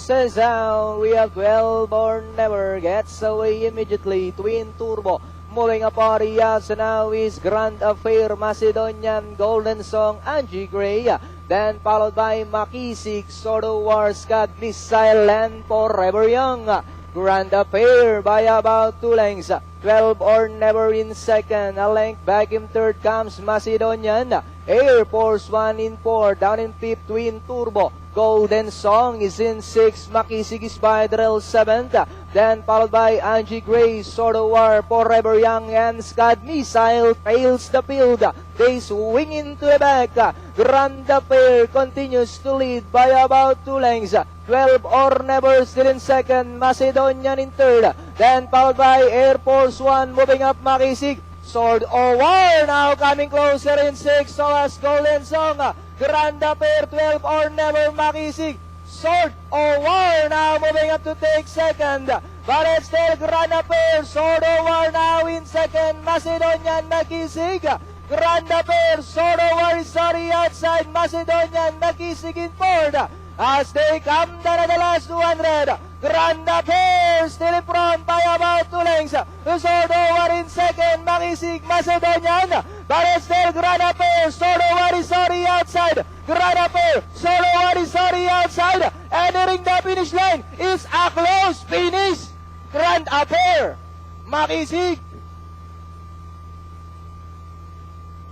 closes out. We have 12 or never gets away immediately. Twin Turbo moving up Arias. Now is Grand Affair, Macedonian, Golden Song, Angie Gray. Then followed by Makisig, Sordo War, Scud, Missile, and Forever Young. Grand Affair by about 2 lengths. 12 or never in second. A length back in third comes Macedonian. Air Force 1 in 4. Down in fifth, Twin Turbo. Golden Song is in 6. Makisig Spiderel 7th. Then followed by Angie Gray, Sordo War, Forever Young, and Scud Missile trails the field. They swing into the back. Grand Affair continues to lead by about 2 lengths. 12 or never still in second. Macedonian in third. Then followed by Air Force 1 moving up Makisig. Sword or War now coming closer in 6. So as Golden Song. Grand Affair 12 or never Makisig. Sword or War now moving up to take second. But it's still Grand Affair. Sword or War now in second. Macedonian, Makisig. Grand Affair, Sword or War is sorry outside. Macedonian, Makisig in fourth. As they come down at the last 200. Grand Affair still in front by about 2 lengths. Sword or War in second. Makisig, Macedonian. But it's still Grand Affair. Sword or War is sorry outside. Grand Affair, Sword or War is sorry outside. Entering the finish line is a close finish. Grand Affair, Makisig,